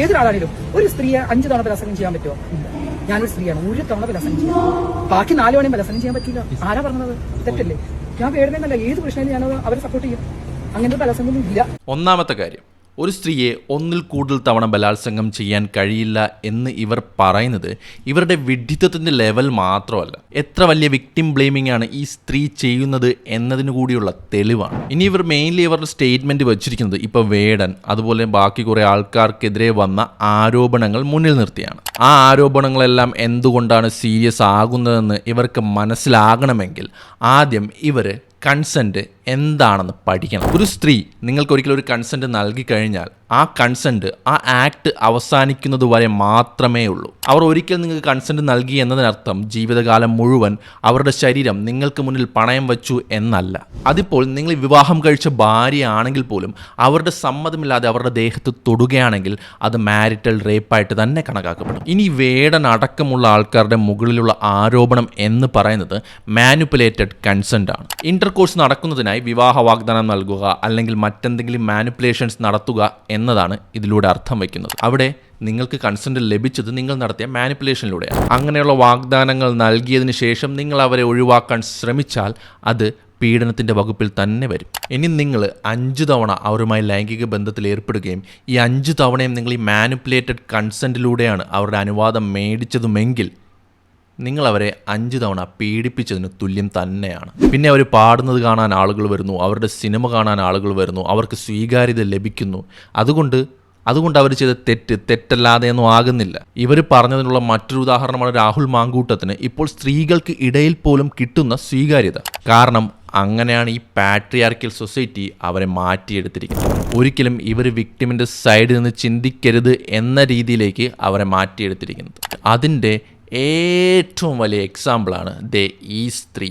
ഏതൊരാളാണെങ്കിലും ഒരു സ്ത്രീയെ 5 തവണ ബലാത്സംഗം ചെയ്യാൻ പറ്റുമോ? ഞാനൊരു സ്ത്രീയാണ്, 1 തവണ ബലാത്സംഗം ചെയ്യാം, ബാക്കി 4 തവണയും ബലാത്സംഗം ചെയ്യാൻ പറ്റില്ല. ആരാ പറഞ്ഞത്? തെറ്റല്ലേ? ഞാൻ വേണമെന്നല്ല, ഏത് പ്രശ്നമായാലും ഞാൻ അവരെ സപ്പോർട്ട് ചെയ്യും. അങ്ങനത്തെ ബലാത്സംഗം ഇല്ല. ഒന്നാമത്തെ കാര്യം, ഒരു സ്ത്രീയെ ഒന്നിൽ കൂടുതൽ തവണ ബലാത്സംഗം ചെയ്യാൻ കഴിയില്ല എന്ന് ഇവർ പറയുന്നത് ഇവരുടെ വിഡ്ഢിത്തത്തിൻ്റെ ലെവൽ മാത്രമല്ല, എത്ര വലിയ വിക്ടിം ബ്ലെയിമിംഗ് ആണ് ഈ സ്ത്രീ ചെയ്യുന്നത് എന്നതിനു കൂടിയുള്ള തെളിവാണ്. ഇനി ഇവർ മെയിൻലി ഇവരുടെ സ്റ്റേറ്റ്മെൻറ്റ് വെച്ചിരിക്കുന്നത് ഇപ്പോൾ വേടൻ അതുപോലെ ബാക്കി കുറേ ആൾക്കാർക്കെതിരെ വന്ന ആരോപണങ്ങൾ മുന്നിൽ നിർത്തിയാണ്. ആ ആരോപണങ്ങളെല്ലാം എന്തുകൊണ്ടാണ് സീരിയസ് ആകുന്നതെന്ന് ഇവർക്ക് മനസ്സിലാകണമെങ്കിൽ ആദ്യം ഇവർ കൺസെൻറ്റ് എന്താണെന്ന് പഠിക്കണം. ഒരു സ്ത്രീ നിങ്ങൾക്ക് ഒരിക്കലും ഒരു കൺസെൻറ്റ് നൽകി കഴിഞ്ഞാൽ ആ കൺസെൻറ്റ്, ആ ആക്ട് അവസാനിക്കുന്നത് വരെ മാത്രമേ ഉള്ളൂ. അവർ ഒരിക്കൽ നിങ്ങൾക്ക് കൺസെൻറ്റ് നൽകി എന്നതിനർത്ഥം ജീവിതകാലം മുഴുവൻ അവരുടെ ശരീരം നിങ്ങൾക്ക് മുന്നിൽ പണയം വച്ചു എന്നല്ല. അതിപ്പോൾ നിങ്ങൾ വിവാഹം കഴിച്ച ഭാര്യയാണെങ്കിൽ പോലും അവരുടെ സമ്മതമില്ലാതെ അവരുടെ ദേഹത്ത് തൊടുകയാണെങ്കിൽ അത് മാരിറ്റൽ റേപ്പായിട്ട് തന്നെ കണക്കാക്കപ്പെടും. ഇനി വേടൻ അടക്കമുള്ള ആൾക്കാരുടെ മുകളിലുള്ള ആരോപണം എന്ന് പറയുന്നത് മാനിപ്പുലേറ്റഡ് കൺസെൻ്റ് ആണ്. ഇന്റർകോഴ്സ് നടക്കുന്നതിനായി വിവാഹ വാഗ്ദാനം നൽകുക അല്ലെങ്കിൽ മറ്റെന്തെങ്കിലും മാനിപ്പുലേഷൻസ് നടത്തുക എന്നതാണ് ഇതിലൂടെ അർത്ഥം വയ്ക്കുന്നത്. അവിടെ നിങ്ങൾക്ക് കൺസെൻറ്റ് ലഭിച്ചത് നിങ്ങൾ നടത്തിയ മാനിപ്പുലേഷനിലൂടെയാണ്. അങ്ങനെയുള്ള വാഗ്ദാനങ്ങൾ നൽകിയതിന് ശേഷം നിങ്ങൾ അവരെ ഒഴിവാക്കാൻ ശ്രമിച്ചാൽ അത് പീഡനത്തിൻ്റെ വകുപ്പിൽ തന്നെ വരും. ഇനി നിങ്ങൾ 5 തവണ അവരുമായി ലൈംഗിക ബന്ധത്തിൽ ഏർപ്പെടുകയും ഈ 5 തവണയും നിങ്ങൾ ഈ മാനിപ്പുലേറ്റഡ് കൺസെൻറ്റിലൂടെയാണ് അവരുടെ അനുവാദം മേടിച്ചതുമെങ്കിൽ നിങ്ങൾ അവരെ 5 തവണ പീഡിപ്പിച്ചതിന് തുല്യം തന്നെയാണ്. പിന്നെ അവർ പാടുന്നത് കാണാൻ ആളുകൾ വരുന്നു, അവരുടെ സിനിമ കാണാൻ ആളുകൾ വരുന്നു, അവർക്ക് സ്വീകാര്യത ലഭിക്കുന്നു. അതുകൊണ്ട് അവർ ചെയ്ത തെറ്റല്ലാതെയൊന്നും ആകുന്നില്ല. ഇവർ പറഞ്ഞതിനുള്ള മറ്റൊരു ഉദാഹരണമാണ് രാഹുൽ മാങ്കൂട്ടത്തിന് ഇപ്പോൾ സ്ത്രീകൾക്ക് ഇടയിൽ പോലും കിട്ടുന്ന സ്വീകാര്യത. കാരണം അങ്ങനെയാണ് ഈ പാട്രിയാർക്കൽ സൊസൈറ്റി അവരെ മാറ്റിയെടുത്തിരിക്കുന്നത്. ഒരിക്കലും ഇവർ വിക്ടിമിൻ്റെ സൈഡിൽ നിന്ന് ചിന്തിക്കരുത് എന്ന രീതിയിലേക്ക് അവരെ മാറ്റിയെടുത്തിരിക്കുന്നത്. അതിൻ്റെ ഏറ്റവും വലിയ എക്സാമ്പിളാണ് ഈ സ്ത്രീ.